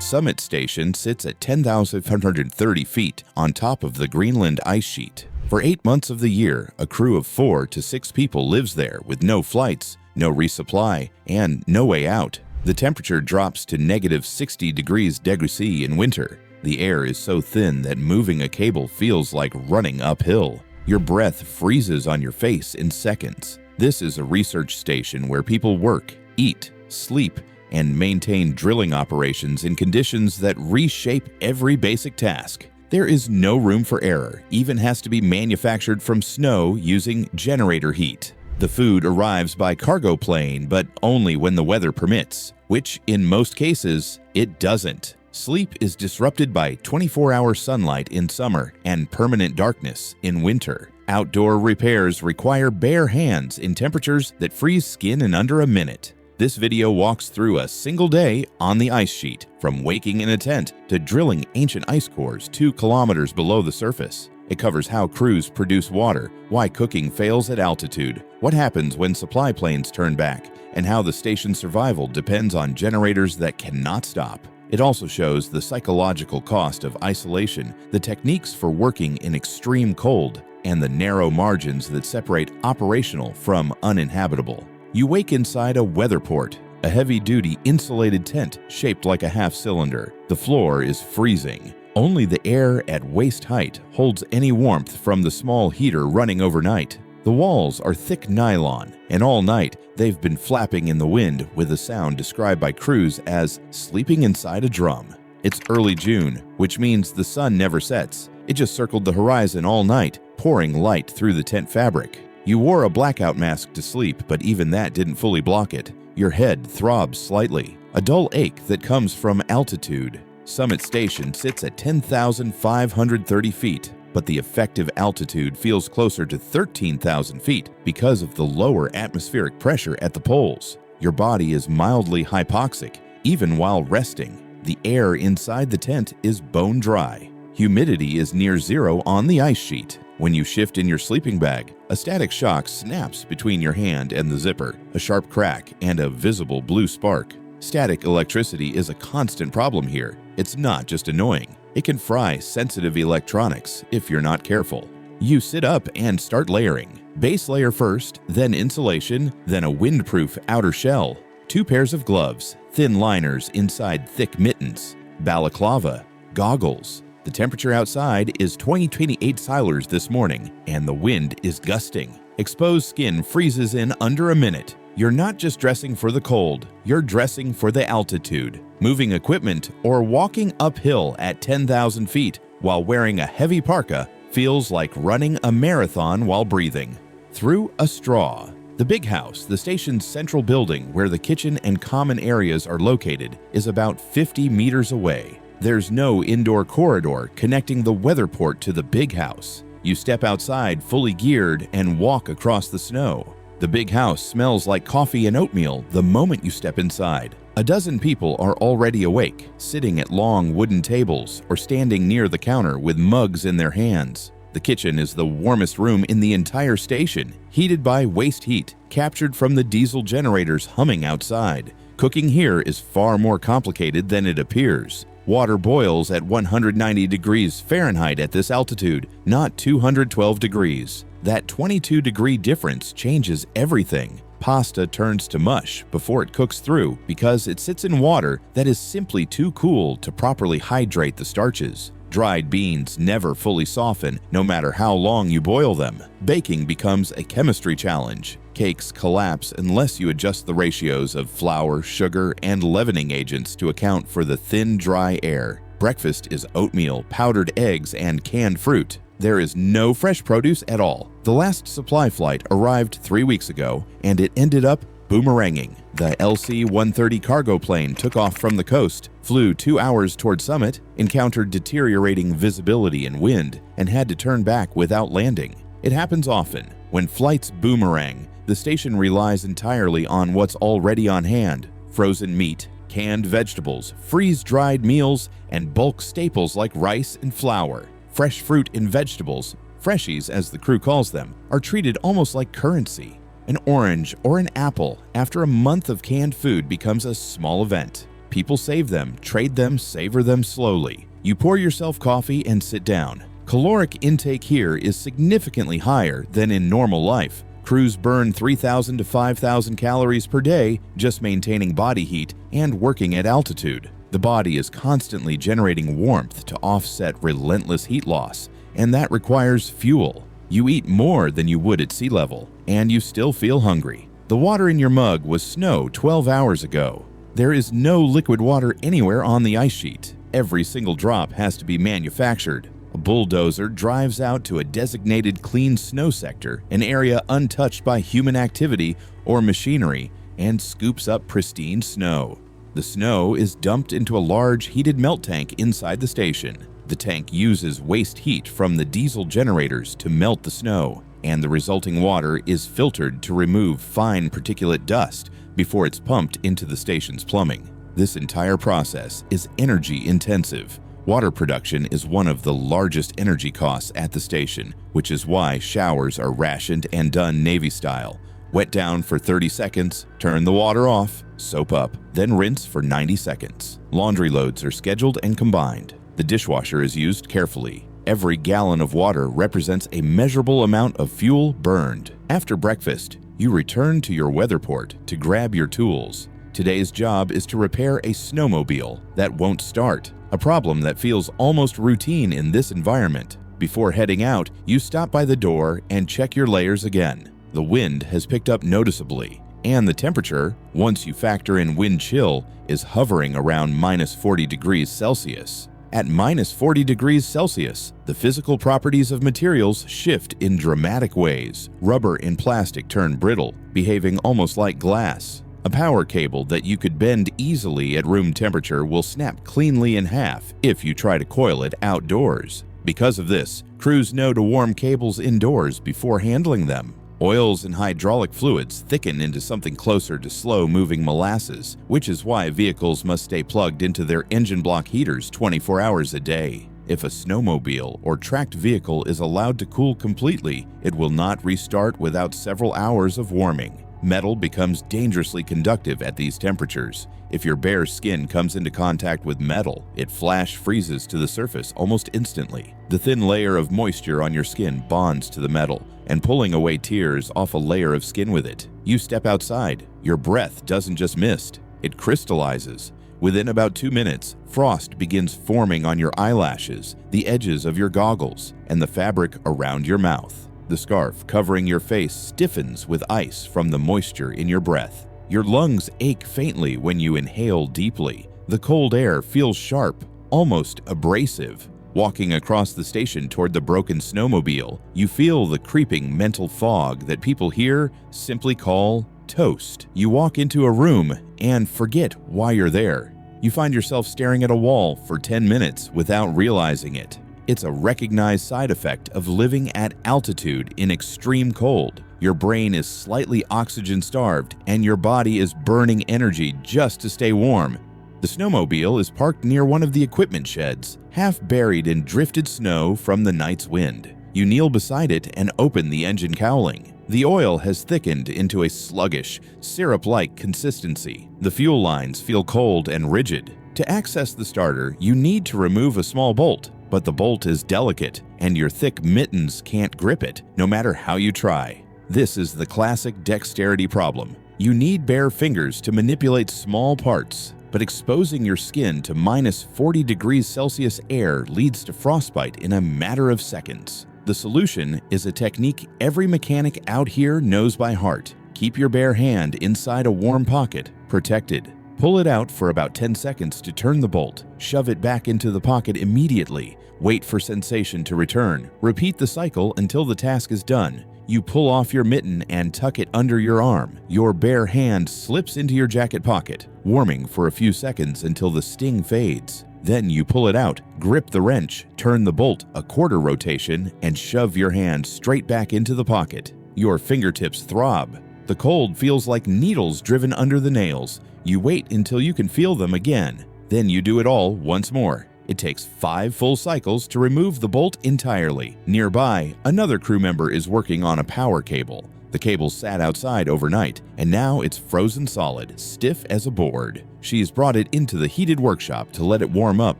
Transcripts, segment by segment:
Summit Station sits at 10,530 feet on top of the Greenland ice sheet. For 8 months of the year, a crew of 4 to 6 people lives there with no flights, no resupply, and no way out. The temperature drops to negative 60 degrees C in winter. The air is so thin that moving a cable feels like running uphill. Your breath freezes on your face in seconds. This is a research station where people work, eat, sleep, and maintain drilling operations in conditions that reshape every basic task. There is no room for error, even has to be manufactured from snow using generator heat. The food arrives by cargo plane, but only when the weather permits, which in most cases, it doesn't. Sleep is disrupted by 24-hour sunlight in summer and permanent darkness in winter. Outdoor repairs require bare hands in temperatures that freeze skin in under a minute. This video walks through a single day on the ice sheet, from waking in a tent to drilling ancient ice cores 2 kilometers below the surface. It covers how crews produce water, why cooking fails at altitude, what happens when supply planes turn back, and how the station's survival depends on generators that cannot stop. It also shows the psychological cost of isolation, the techniques for working in extreme cold, and the narrow margins that separate operational from uninhabitable. You wake inside a weatherport, a heavy-duty insulated tent shaped like a half-cylinder. The floor is freezing. Only the air at waist height holds any warmth from the small heater running overnight. The walls are thick nylon, and all night they've been flapping in the wind with a sound described by crews as sleeping inside a drum. It's early June, which means the sun never sets. It just circled the horizon all night, pouring light through the tent fabric. You wore a blackout mask to sleep, but even that didn't fully block it. Your head throbs slightly, a dull ache that comes from altitude. Summit Station sits at 10,530 feet, but the effective altitude feels closer to 13,000 feet because of the lower atmospheric pressure at the poles. Your body is mildly hypoxic, even while resting. The air inside the tent is bone dry. Humidity is near zero on the ice sheet. When you shift in your sleeping bag, a static shock snaps between your hand and the zipper, a sharp crack, and a visible blue spark. Static electricity is a constant problem here. It's not just annoying. It can fry sensitive electronics if you're not careful. You sit up and start layering. Base layer first, then insulation, then a windproof outer shell. 2 pairs of gloves, thin liners inside thick mittens, balaclava, goggles. The temperature outside is 28 Silers this morning, and the wind is gusting. Exposed skin freezes in under a minute. You're not just dressing for the cold, you're dressing for the altitude, moving equipment, or walking uphill at 10,000 feet while wearing a heavy parka feels like running a marathon while breathing. Through a straw. The big house, the station's central building where the kitchen and common areas are located, is about 50 meters away. There's no indoor corridor connecting the weatherport to the big house. You step outside fully geared and walk across the snow. The big house smells like coffee and oatmeal the moment you step inside. A dozen people are already awake, sitting at long wooden tables or standing near the counter with mugs in their hands. The kitchen is the warmest room in the entire station, heated by waste heat captured from the diesel generators humming outside. Cooking here is far more complicated than it appears. Water boils at 190 degrees Fahrenheit at this altitude, not 212 degrees. That 22-degree difference changes everything. Pasta turns to mush before it cooks through because it sits in water that is simply too cool to properly hydrate the starches. Dried beans never fully soften, no matter how long you boil them. Baking becomes a chemistry challenge. Cakes collapse unless you adjust the ratios of flour, sugar, and leavening agents to account for the thin, dry air. Breakfast is oatmeal, powdered eggs, and canned fruit. There is no fresh produce at all. The last supply flight arrived 3 weeks ago, and it ended up boomeranging. The LC-130 cargo plane took off from the coast, flew 2 hours toward Summit, encountered deteriorating visibility and wind, and had to turn back without landing. It happens often. When flights boomerang, the station relies entirely on what's already on hand: frozen meat, canned vegetables, freeze-dried meals, and bulk staples like rice and flour. Fresh fruit and vegetables, freshies as the crew calls them, are treated almost like currency. An orange or an apple after a month of canned food becomes a small event. People save them, trade them, savor them slowly. You pour yourself coffee and sit down. Caloric intake here is significantly higher than in normal life. Crews burn 3,000 to 5,000 calories per day just maintaining body heat and working at altitude. The body is constantly generating warmth to offset relentless heat loss, and that requires fuel. You eat more than you would at sea level, and you still feel hungry. The water in your mug was snow 12 hours ago. There is no liquid water anywhere on the ice sheet. Every single drop has to be manufactured. A bulldozer drives out to a designated clean snow sector, an area untouched by human activity or machinery, and scoops up pristine snow. The snow is dumped into a large heated melt tank inside the station. The tank uses waste heat from the diesel generators to melt the snow, and the resulting water is filtered to remove fine particulate dust before it's pumped into the station's plumbing. This entire process is energy intensive. Water production is one of the largest energy costs at the station, which is why showers are rationed and done Navy style. Wet down for 30 seconds, turn the water off, soap up, then rinse for 90 seconds. Laundry loads are scheduled and combined. The dishwasher is used carefully. Every gallon of water represents a measurable amount of fuel burned. After breakfast, you return to your weatherport to grab your tools. Today's job is to repair a snowmobile that won't start, a problem that feels almost routine in this environment. Before heading out, you stop by the door and check your layers again. The wind has picked up noticeably, and the temperature, once you factor in wind chill, is hovering around -40 degrees Celsius. At -40 degrees Celsius, the physical properties of materials shift in dramatic ways. Rubber and plastic turn brittle, behaving almost like glass. A power cable that you could bend easily at room temperature will snap cleanly in half if you try to coil it outdoors. Because of this, crews know to warm cables indoors before handling them. Oils and hydraulic fluids thicken into something closer to slow-moving molasses, which is why vehicles must stay plugged into their engine block heaters 24 hours a day. If a snowmobile or tracked vehicle is allowed to cool completely, it will not restart without several hours of warming. Metal becomes dangerously conductive at these temperatures. If your bare skin comes into contact with metal, it flash freezes to the surface almost instantly. The thin layer of moisture on your skin bonds to the metal, and pulling away tears off a layer of skin with it. You step outside. Your breath doesn't just mist, it crystallizes. Within about 2 minutes, frost begins forming on your eyelashes, the edges of your goggles, and the fabric around your mouth. The scarf covering your face stiffens with ice from the moisture in your breath. Your lungs ache faintly when you inhale deeply. The cold air feels sharp, almost abrasive. Walking across the station toward the broken snowmobile, you feel the creeping mental fog that people here simply call toast. You walk into a room and forget why you're there. You find yourself staring at a wall for 10 minutes without realizing it. It's a recognized side effect of living at altitude in extreme cold. Your brain is slightly oxygen-starved, and your body is burning energy just to stay warm. The snowmobile is parked near one of the equipment sheds, half buried in drifted snow from the night's wind. You kneel beside it and open the engine cowling. The oil has thickened into a sluggish, syrup-like consistency. The fuel lines feel cold and rigid. To access the starter, you need to remove a small bolt, but the bolt is delicate, and your thick mittens can't grip it, no matter how you try. This is the classic dexterity problem. You need bare fingers to manipulate small parts, but exposing your skin to -40 degrees Celsius air leads to frostbite in a matter of seconds. The solution is a technique every mechanic out here knows by heart. Keep your bare hand inside a warm pocket, protected. Pull it out for about 10 seconds to turn the bolt. Shove it back into the pocket immediately. Wait for sensation to return. Repeat the cycle until the task is done. You pull off your mitten and tuck it under your arm. Your bare hand slips into your jacket pocket, warming for a few seconds until the sting fades. Then you pull it out, grip the wrench, turn the bolt a quarter rotation, and shove your hand straight back into the pocket. Your fingertips throb. The cold feels like needles driven under the nails. You wait until you can feel them again. Then you do it all once more. It takes 5 full cycles to remove the bolt entirely. Nearby, another crew member is working on a power cable. The cable sat outside overnight, and now it's frozen solid, stiff as a board. She's brought it into the heated workshop to let it warm up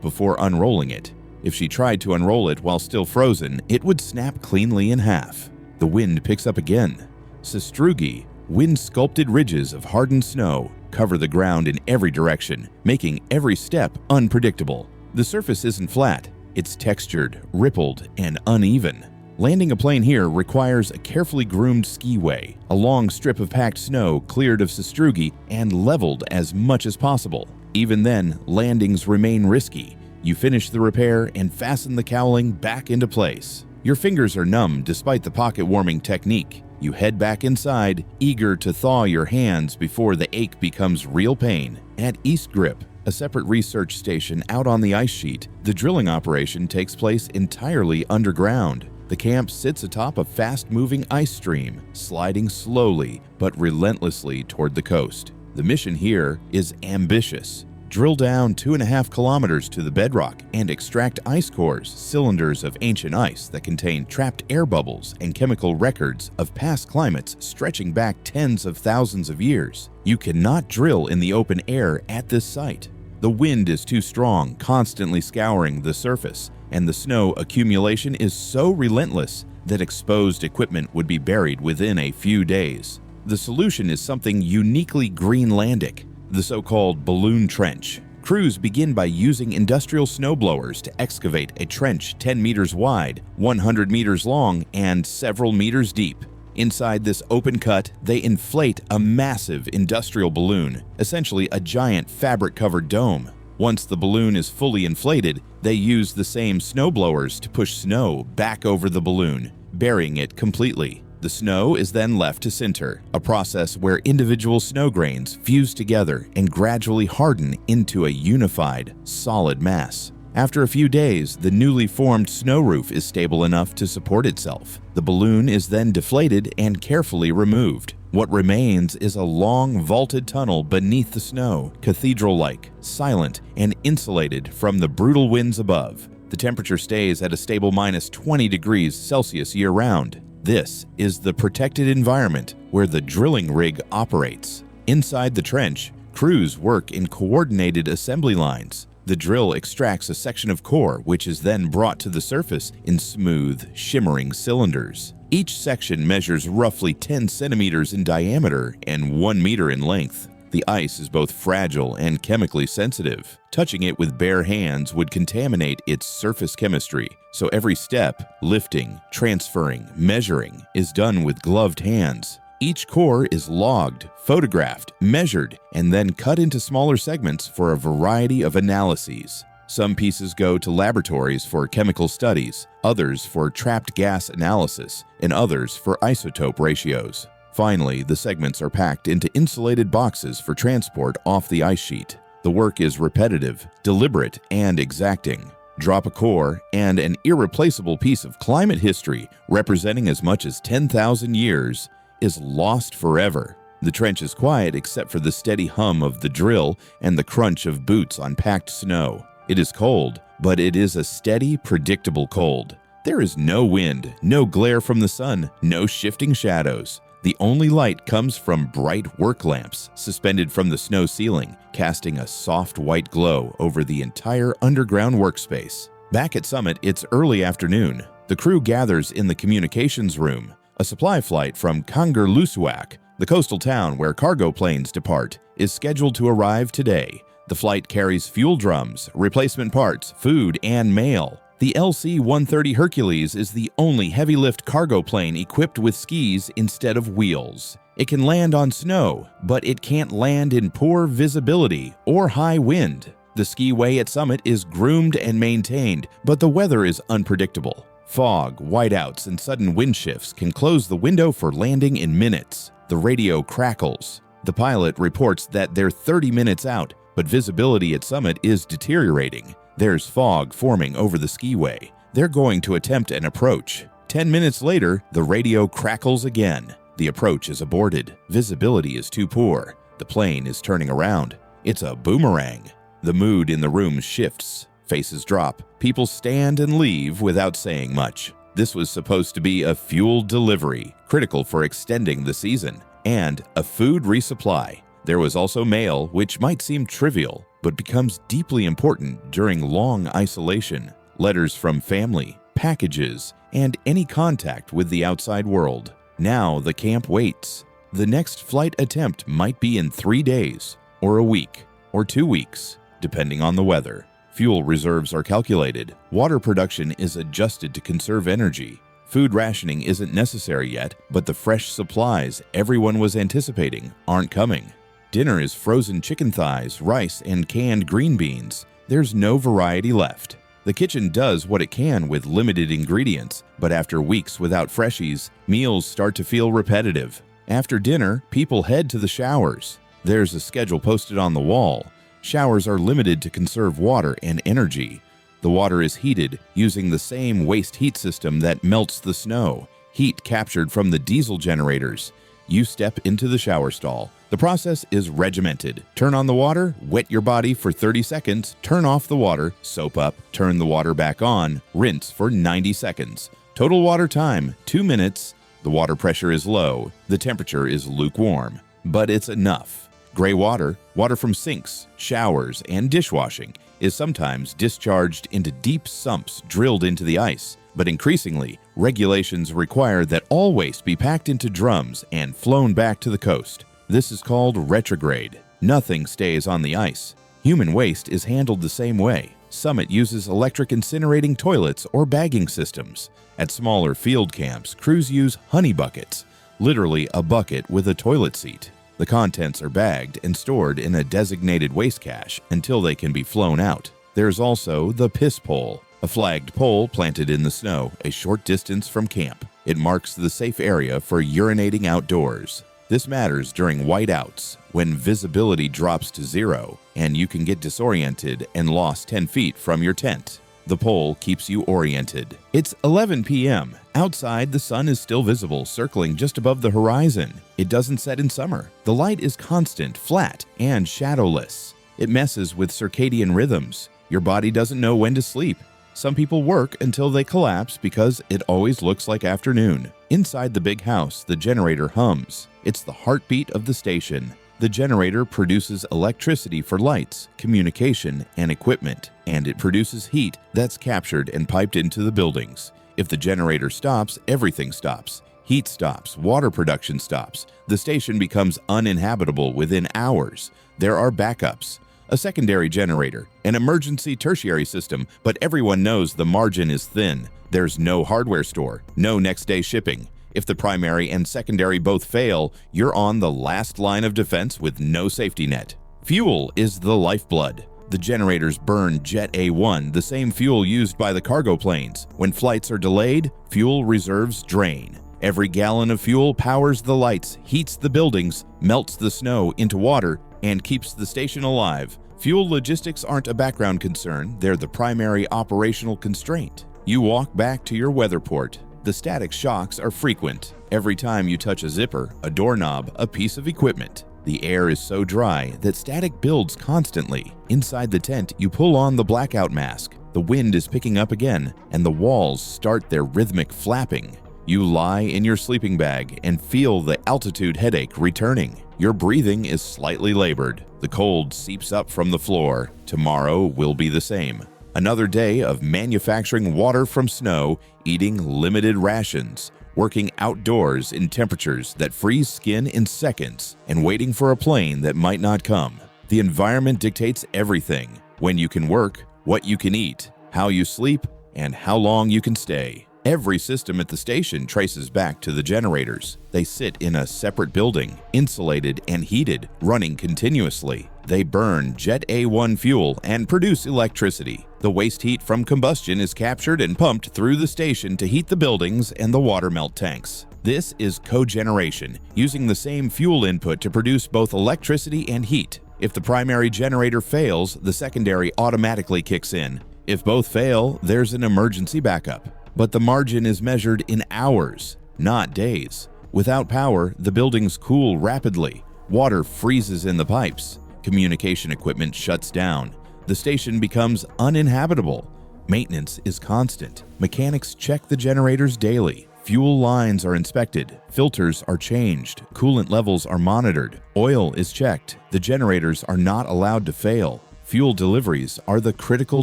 before unrolling it. If she tried to unroll it while still frozen, it would snap cleanly in half. The wind picks up again. Sastrugi, wind-sculpted ridges of hardened snow, cover the ground in every direction, making every step unpredictable. The surface isn't flat. It's textured, rippled, and uneven. Landing a plane here requires a carefully groomed skiway, a long strip of packed snow cleared of sastrugi and leveled as much as possible. Even then, landings remain risky. You finish the repair and fasten the cowling back into place. Your fingers are numb despite the pocket warming technique. You head back inside, eager to thaw your hands before the ache becomes real pain. At East Grip, a separate research station out on the ice sheet, the drilling operation takes place entirely underground. The camp sits atop a fast-moving ice stream, sliding slowly but relentlessly toward the coast. The mission here is ambitious. Drill down 2.5 kilometers to the bedrock and extract ice cores, cylinders of ancient ice that contain trapped air bubbles and chemical records of past climates stretching back tens of thousands of years. You cannot drill in the open air at this site. The wind is too strong, constantly scouring the surface, and the snow accumulation is so relentless that exposed equipment would be buried within a few days. The solution is something uniquely Greenlandic, the so-called balloon trench. Crews begin by using industrial snowblowers to excavate a trench 10 meters wide, 100 meters long, and several meters deep. Inside this open cut, they inflate a massive industrial balloon, essentially a giant fabric-covered dome. Once the balloon is fully inflated, they use the same snowblowers to push snow back over the balloon, burying it completely. The snow is then left to sinter, a process where individual snow grains fuse together and gradually harden into a unified, solid mass. After a few days, the newly formed snow roof is stable enough to support itself. The balloon is then deflated and carefully removed. What remains is a long, vaulted tunnel beneath the snow, cathedral-like, silent, and insulated from the brutal winds above. The temperature stays at a stable -20 degrees Celsius year-round. This is the protected environment where the drilling rig operates. Inside the trench, crews work in coordinated assembly lines. The drill extracts a section of core, which is then brought to the surface in smooth, shimmering cylinders. Each section measures roughly 10 centimeters in diameter and 1 meter in length. The ice is both fragile and chemically sensitive. Touching it with bare hands would contaminate its surface chemistry, so every step, lifting, transferring, measuring, is done with gloved hands. Each core is logged, photographed, measured, and then cut into smaller segments for a variety of analyses. Some pieces go to laboratories for chemical studies, others for trapped gas analysis, and others for isotope ratios. Finally, the segments are packed into insulated boxes for transport off the ice sheet. The work is repetitive, deliberate, and exacting. Drop a core, and an irreplaceable piece of climate history representing as much as 10,000 years is lost forever. The trench is quiet except for the steady hum of the drill and the crunch of boots on packed snow. It is cold, but it is a steady, predictable cold. There is no wind, no glare from the sun, no shifting shadows. The only light comes from bright work lamps suspended from the snow ceiling, casting a soft white glow over the entire underground workspace. Back at Summit, it's early afternoon. The crew gathers in the communications room. A supply flight from Kangerlussuaq, the coastal town where cargo planes depart, is scheduled to arrive today. The flight carries fuel drums, replacement parts, food, and mail. The LC-130 Hercules is the only heavy-lift cargo plane equipped with skis instead of wheels. It can land on snow, but it can't land in poor visibility or high wind. The skiway at Summit is groomed and maintained, but the weather is unpredictable. Fog, whiteouts, and sudden wind shifts can close the window for landing in minutes. The radio crackles. The pilot reports that they're 30 minutes out, but visibility at Summit is deteriorating. There's fog forming over the skiway. They're going to attempt an approach. 10 minutes later, the radio crackles again. The approach is aborted. Visibility is too poor. The plane is turning around. It's a boomerang. The mood in the room shifts. Faces drop. People stand and leave without saying much. This was supposed to be a fuel delivery, critical for extending the season, and a food resupply. There was also mail, which might seem trivial, but becomes deeply important during long isolation. Letters from family, packages, and any contact with the outside world. Now the camp waits. The next flight attempt might be in 3 days, or a week, or 2 weeks, depending on the weather. Fuel reserves are calculated. Water production is adjusted to conserve energy. Food rationing isn't necessary yet, but the fresh supplies everyone was anticipating aren't coming. Dinner is frozen chicken thighs, rice, and canned green beans. There's no variety left. The kitchen does what it can with limited ingredients, but after weeks without freshies, meals start to feel repetitive. After dinner, people head to the showers. There's a schedule posted on the wall. Showers are limited to conserve water and energy. The water is heated using the same waste heat system that melts the snow, heat captured from the diesel generators. You step into the shower stall. The process is regimented. Turn on the water, wet your body for 30 seconds, turn off the water, soap up, turn the water back on, rinse for 90 seconds. Total water time, 2 minutes. The water pressure is low. The temperature is lukewarm. But it's enough. Gray water, water from sinks, showers, and dishwashing, is sometimes discharged into deep sumps drilled into the ice. But increasingly, regulations require that all waste be packed into drums and flown back to the coast. This is called retrograde. Nothing stays on the ice. Human waste is handled the same way. Summit uses electric incinerating toilets or bagging systems. At smaller field camps, crews use honey buckets, literally a bucket with a toilet seat. The contents are bagged and stored in a designated waste cache until they can be flown out. There's also the piss pole, a flagged pole planted in the snow a short distance from camp. It marks the safe area for urinating outdoors. This matters during whiteouts, when visibility drops to 0 and you can get disoriented and lost 10 feet from your tent. The pole keeps you oriented. It's 11 p.m. Outside, the sun is still visible, circling just above the horizon. It doesn't set in summer. The light is constant, flat, and shadowless. It messes with circadian rhythms. Your body doesn't know when to sleep. Some people work until they collapse because it always looks like afternoon. Inside the big house, the generator hums. It's the heartbeat of the station. The generator produces electricity for lights, communication, and equipment, and it produces heat that's captured and piped into the buildings. If the generator stops, everything stops. Heat stops, water production stops. The station becomes uninhabitable within hours. There are backups, a secondary generator, an emergency tertiary system, but everyone knows the margin is thin. There's no hardware store, no next-day shipping. If the primary and secondary both fail, you're on the last line of defense with no safety net. Fuel is the lifeblood. The generators burn Jet A1, the same fuel used by the cargo planes. When flights are delayed, fuel reserves drain. Every gallon of fuel powers the lights, heats the buildings, melts the snow into water, and keeps the station alive. Fuel logistics aren't a background concern, they're the primary operational constraint. You walk back to your weather port. The static shocks are frequent. Every time you touch a zipper, a doorknob, a piece of equipment. The air is so dry that static builds constantly. Inside the tent, you pull on the blackout mask. The wind is picking up again, and the walls start their rhythmic flapping. You lie in your sleeping bag and feel the altitude headache returning. Your breathing is slightly labored. The cold seeps up from the floor. Tomorrow will be the same. Another day of manufacturing water from snow, eating limited rations, working outdoors in temperatures that freeze skin in seconds, and waiting for a plane that might not come. The environment dictates everything: when you can work, what you can eat, how you sleep, and how long you can stay. Every system at the station traces back to the generators. They sit in a separate building, insulated and heated, running continuously. They burn Jet A1 fuel and produce electricity. The waste heat from combustion is captured and pumped through the station to heat the buildings and the water melt tanks. This is cogeneration, using the same fuel input to produce both electricity and heat. If the primary generator fails, the secondary automatically kicks in. If both fail, there's an emergency backup. But the margin is measured in hours, not days. Without power, the buildings cool rapidly. Water freezes in the pipes. Communication equipment shuts down. The station becomes uninhabitable. Maintenance is constant. Mechanics check the generators daily. Fuel lines are inspected, filters are changed, coolant levels are monitored, oil is checked. The generators are not allowed to fail. Fuel deliveries are the critical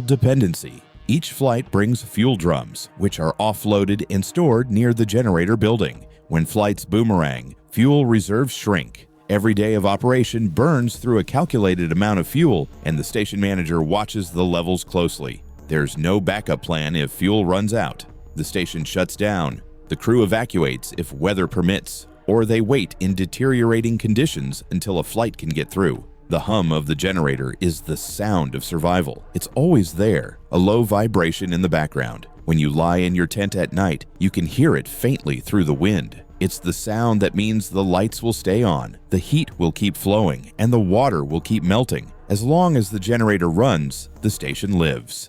dependency. Each flight brings fuel drums, which are offloaded and stored near the generator building. When flights boomerang, fuel reserves shrink. Every day of operation burns through a calculated amount of fuel, and the station manager watches the levels closely. There's no backup plan if fuel runs out. The station shuts down. The crew evacuates if weather permits, or they wait in deteriorating conditions until a flight can get through. The hum of the generator is the sound of survival. It's always there, a low vibration in the background. When you lie in your tent at night, you can hear it faintly through the wind. It's the sound that means the lights will stay on, the heat will keep flowing, and the water will keep melting. As long as the generator runs, the station lives.